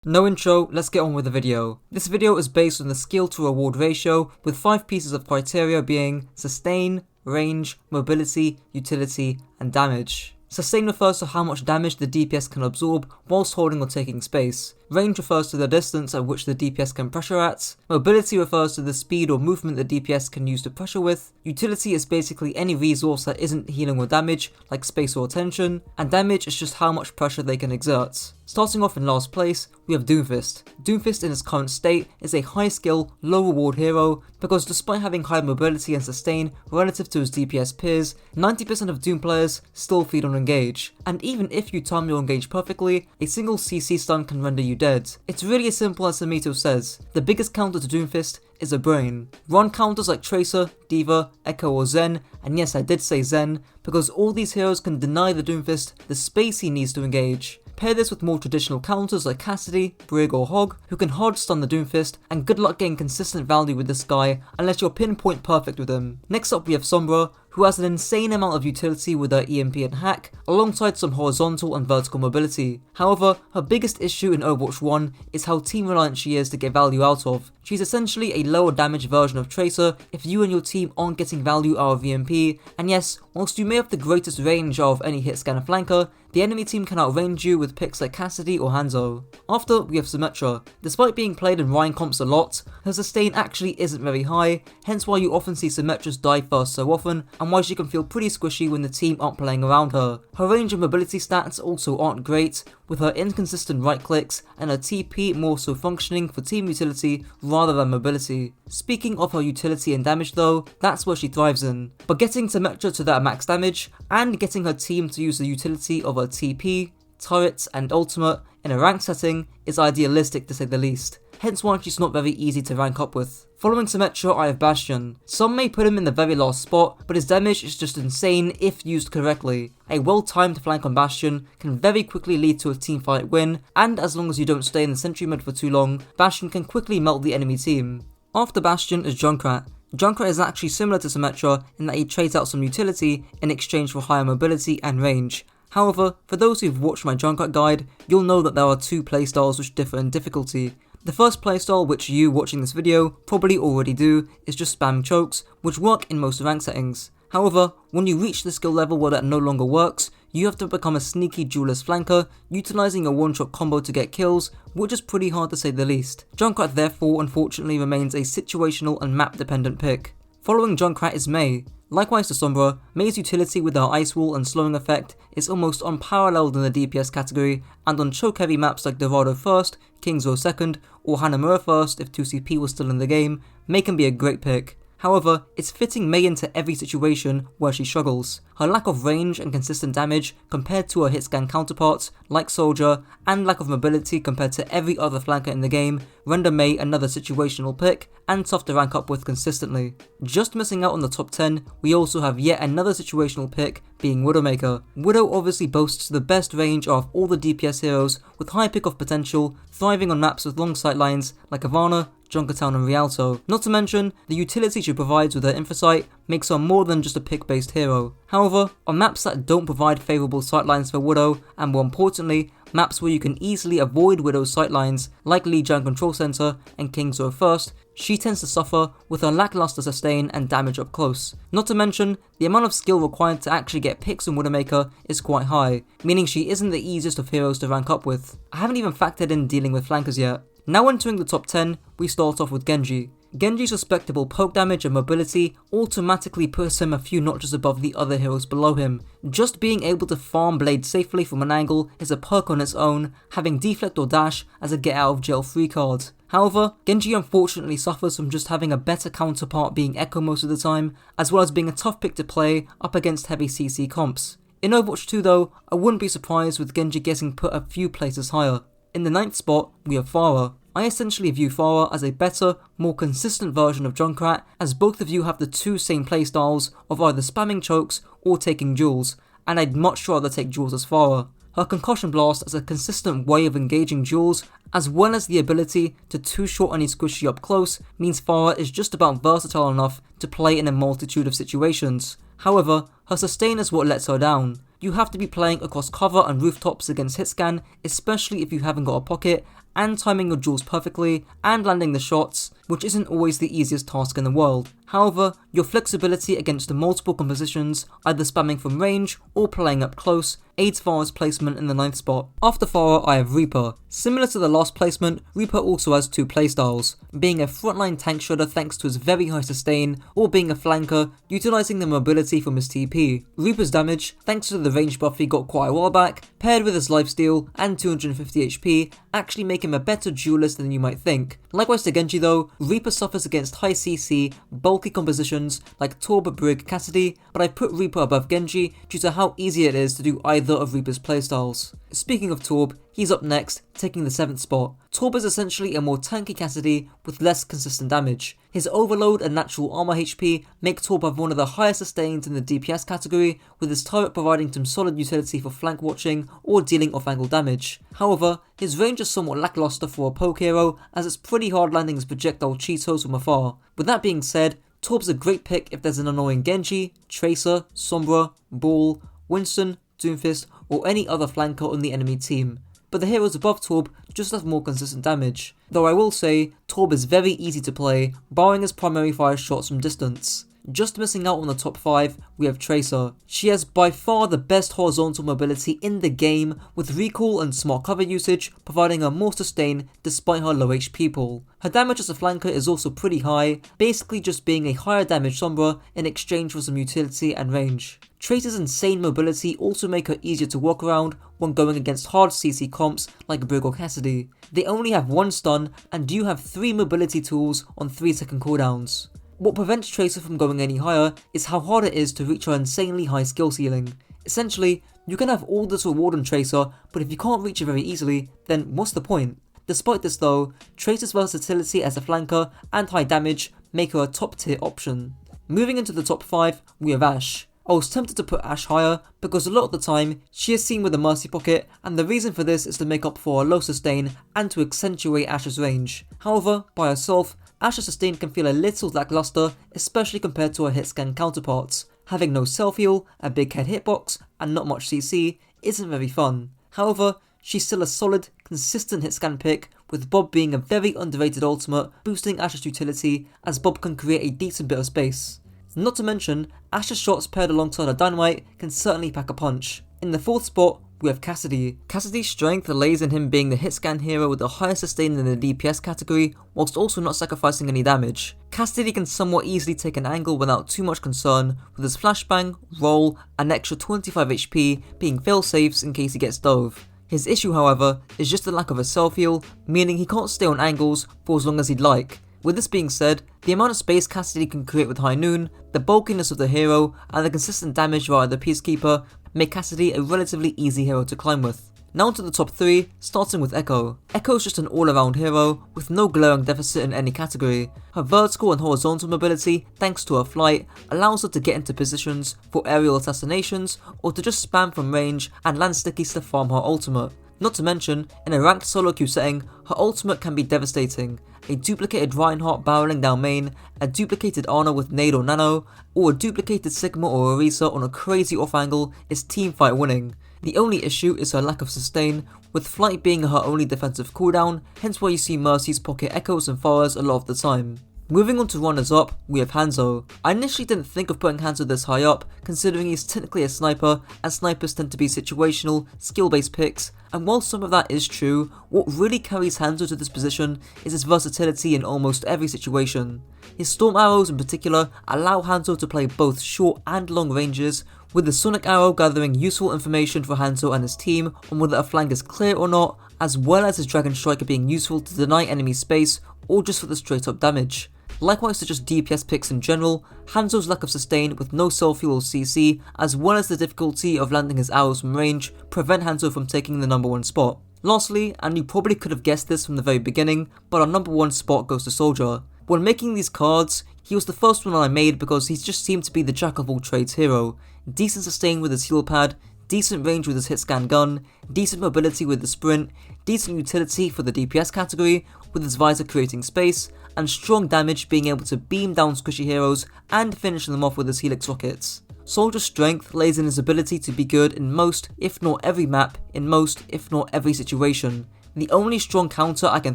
No intro, let's get on with the video. This video is based on the skill to reward ratio, with 5 pieces of criteria being sustain, range, mobility, utility, and damage. Sustain refers to how much damage the DPS can absorb whilst holding or taking space. Range refers to the distance at which the DPS can pressure at. Mobility refers to the speed or movement the DPS can use to pressure with. Utility is basically any resource that isn't healing or damage, like space or attention. And damage is just how much pressure they can exert. Starting off in last place, we have Doomfist. Doomfist in its current state is a high skill, low reward hero because despite having high mobility and sustain relative to his DPS peers, 90% of Doom players still feed on engage. And even if you time your engage perfectly, a single CC stun can render you dead. It's really as simple as Samito says. The biggest counter to Doomfist is a brain. Run counters like Tracer, Diva, Echo or Zen, and yes I did say Zen, because all these heroes can deny the Doomfist the space he needs to engage. Pair this with more traditional counters like Cassidy, Brig or Hog, who can hard stun the Doomfist, and good luck getting consistent value with this guy unless you're pinpoint perfect with him. Next up we have Sombra, who has an insane amount of utility with her EMP and hack, alongside some horizontal and vertical mobility. However, her biggest issue in Overwatch 1 is how team reliant she is to get value out of. She's essentially a lower damage version of Tracer if you and your team aren't getting value out of EMP, and yes, whilst you may have the greatest range of any hit scanner flanker, the enemy team can outrange you with picks like Cassidy or Hanzo. After, we have Symmetra. Despite being played in Ryan comps a lot, her sustain actually isn't very high, hence why you often see Symmetras die first so often, and why she can feel pretty squishy when the team aren't playing around her. Her range and mobility stats also aren't great, with her inconsistent right clicks and her TP more so functioning for team utility rather than mobility. Speaking of her utility and damage though, that's where she thrives in. But getting Symmetra to that max damage, and getting her team to use the utility of her TP, turrets and ultimate in a ranked setting is idealistic to say the least, hence why she's not very easy to rank up with. Following Symmetra I have Bastion. Some may put him in the very last spot, but his damage is just insane if used correctly. A well-timed flank on Bastion can very quickly lead to a teamfight win, and as long as you don't stay in the sentry mode for too long, Bastion can quickly melt the enemy team. After Bastion is Junkrat. Junkrat is actually similar to Symmetra in that he trades out some utility in exchange for higher mobility and range. However, for those who've watched my Junkrat guide, you'll know that there are 2 playstyles which differ in difficulty. The first playstyle, which you watching this video probably already do, is just spamming chokes, which work in most rank settings. However, when you reach the skill level where that no longer works, you have to become a sneaky duelist flanker, utilising a one-shot combo to get kills, which is pretty hard to say the least. Junkrat therefore unfortunately remains a situational and map dependent pick. Following Junkrat is Mei. Likewise to Sombra, Mei's utility with her Ice Wall and slowing effect is almost unparalleled in the DPS category, and on choke heavy maps like Dorado first, King's Row second, or Hanamura first if 2CP was still in the game, Mei can be a great pick. However, it's fitting Mei into every situation where she struggles. Her lack of range and consistent damage compared to her hitscan counterparts, like Soldier, and lack of mobility compared to every other flanker in the game, render Mei another situational pick, and tough to rank up with consistently. Just missing out on the top 10, we also have yet another situational pick, being Widowmaker. Widow obviously boasts the best range of all the DPS heroes, with high pick-off potential, thriving on maps with long sightlines like Havana, Junkertown and Rialto. Not to mention, the utility she provides with her Infosight makes her more than just a pick-based hero. However, on maps that don't provide favourable sightlines for Widow, and more importantly, maps where you can easily avoid Widow's sightlines, like Lijiang Control Center and King's Row First, she tends to suffer with her lackluster sustain and damage up close. Not to mention, the amount of skill required to actually get picks on Widowmaker is quite high, meaning she isn't the easiest of heroes to rank up with. I haven't even factored in dealing with flankers yet. Now entering the top 10, we start off with Genji. Genji's respectable poke damage and mobility automatically puts him a few notches above the other heroes below him. Just being able to farm blade safely from an angle is a perk on its own, having deflect or dash as a get out of jail free card. However, Genji unfortunately suffers from just having a better counterpart being Echo most of the time, as well as being a tough pick to play up against heavy CC comps. In Overwatch 2 though, I wouldn't be surprised with Genji getting put a few places higher. In the 9th spot, we have Pharah. I essentially view Pharah as a better, more consistent version of Junkrat, as both of you have the 2 same playstyles of either spamming chokes or taking duels, and I'd much rather take duels as Pharah. Her Concussion Blast as a consistent way of engaging duels, as well as the ability to two-shot any squishy up close, means Pharah is just about versatile enough to play in a multitude of situations. However, her sustain is what lets her down. You have to be playing across cover and rooftops against hitscan, especially if you haven't got a pocket, and timing your duels perfectly, and landing the shots, which isn't always the easiest task in the world. However, your flexibility against the multiple compositions, either spamming from range or playing up close, aids Pharah's placement in the 9th spot. After Farah, I have Reaper. Similar to the last placement, Reaper also has 2 playstyles, being a frontline tank shredder thanks to his very high sustain, or being a flanker, utilising the mobility from his TP. Reaper's damage, thanks to the range buff he got quite a while back, paired with his lifesteal and 250 HP, actually make him a better duelist than you might think. Likewise to Genji though, Reaper suffers against high CC, bulky compositions like Torb, Brig, Cassidy, but I put Reaper above Genji due to how easy it is to do either of Reaper's playstyles. Speaking of Torb, he's up next, taking the 7th spot. Torb is essentially a more tanky Cassidy with less consistent damage. His overload and natural armor HP make Torb have one of the highest sustains in the DPS category, with his turret providing some solid utility for flank watching or dealing off-angle damage. However, his range is somewhat lackluster for a poke hero, as it's pretty hard landing his projectile Cheetos from afar. With that being said, Torb's a great pick if there's an annoying Genji, Tracer, Sombra, Ball, Winston, Doomfist, or any other flanker on the enemy team. But the heroes above Torb just have more consistent damage, though I will say Torb is very easy to play, barring his primary fire shots from distance. Just missing out on the top 5, we have Tracer. She has by far the best horizontal mobility in the game, with recall and smart cover usage providing her more sustain despite her low HP pool. Her damage as a flanker is also pretty high, basically just being a higher damage Sombra in exchange for some utility and range. Tracer's insane mobility also make her easier to walk around when going against hard CC comps like Brig or Cassidy. They only have 1 stun and do have 3 mobility tools on 3-second cooldowns. What prevents Tracer from going any higher is how hard it is to reach her insanely high skill ceiling. Essentially, you can have all this reward on Tracer, but if you can't reach it very easily, then what's the point? Despite this though, Tracer's versatility as a flanker and high damage make her a top tier option. Moving into the top 5, we have Ashe. I was tempted to put Ashe higher because a lot of the time she is seen with a Mercy Pocket, and the reason for this is to make up for her low sustain and to accentuate Ashe's range. However, by herself, Ashe's sustain can feel a little lackluster, especially compared to her hit scan counterparts. Having no self heal, a big head hitbox, and not much CC isn't very fun. However, she's still a solid, consistent hit scan pick, with Bob being a very underrated ultimate, boosting Ashe's utility as Bob can create a decent bit of space. Not to mention, Ashe's shots paired alongside her dynamite can certainly pack a punch. In the 4th spot, we have Cassidy. Cassidy's strength lays in him being the hit scan hero with the highest sustain in the DPS category, whilst also not sacrificing any damage. Cassidy can somewhat easily take an angle without too much concern, with his flashbang, roll, and extra 25 HP being fail-safes in case he gets dove. His issue, however, is just the lack of a self-heal, meaning he can't stay on angles for as long as he'd like. With this being said, the amount of space Cassidy can create with High Noon, the bulkiness of the hero, and the consistent damage via the Peacekeeper make Cassidy a relatively easy hero to climb with. Now to the top 3, starting with Echo. Echo is just an all-around hero, with no glaring deficit in any category. Her vertical and horizontal mobility, thanks to her flight, allows her to get into positions for aerial assassinations, or to just spam from range and land stickies to farm her ultimate. Not to mention, in a ranked solo queue setting, her ultimate can be devastating. A duplicated Reinhardt barreling down main, a duplicated Ana with nade or nano, or a duplicated Sigma or Orisa on a crazy off angle is teamfight winning. The only issue is her lack of sustain, with flight being her only defensive cooldown, hence why you see Mercy's pocket Echoes and Pharahs a lot of the time. Moving on to runners up, we have Hanzo. I initially didn't think of putting Hanzo this high up, considering he's technically a sniper, and snipers tend to be situational, skill-based picks, and while some of that is true, what really carries Hanzo to this position is his versatility in almost every situation. His storm arrows in particular allow Hanzo to play both short and long ranges, with the sonic arrow gathering useful information for Hanzo and his team on whether a flank is clear or not, as well as his dragon striker being useful to deny enemy space or just for the straight up damage. Likewise to just DPS picks in general, Hanzo's lack of sustain with no self-heal or CC, as well as the difficulty of landing his arrows from range, prevent Hanzo from taking the number 1 spot. Lastly, and you probably could have guessed this from the very beginning, but our number 1 spot goes to Soldier. When making these cards, he was the first one I made because he just seemed to be the jack of all trades hero. Decent sustain with his heal pad, decent range with his hit scan gun, decent mobility with the sprint, decent utility for the DPS category with his visor creating space, and strong damage being able to beam down squishy heroes and finish them off with his helix rockets. Soldier's strength lays in his ability to be good in most, if not every map, in most, if not every situation. The only strong counter I can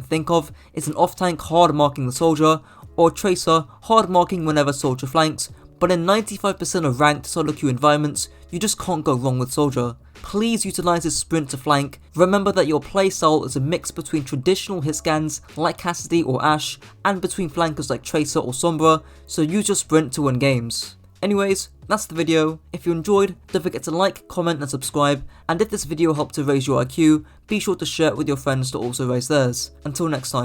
think of is an off-tank hard marking the soldier, or a tracer hard marking whenever soldier flanks, but in 95% of ranked solo queue environments, you just can't go wrong with soldier. Please utilise his sprint to flank. Remember that your playstyle is a mix between traditional hit scans like Cassidy or Ashe, and between flankers like Tracer or Sombra, so use your sprint to win games. Anyways, that's the video. If you enjoyed, don't forget to like, comment and subscribe, and if this video helped to raise your IQ, be sure to share it with your friends to also raise theirs. Until next time.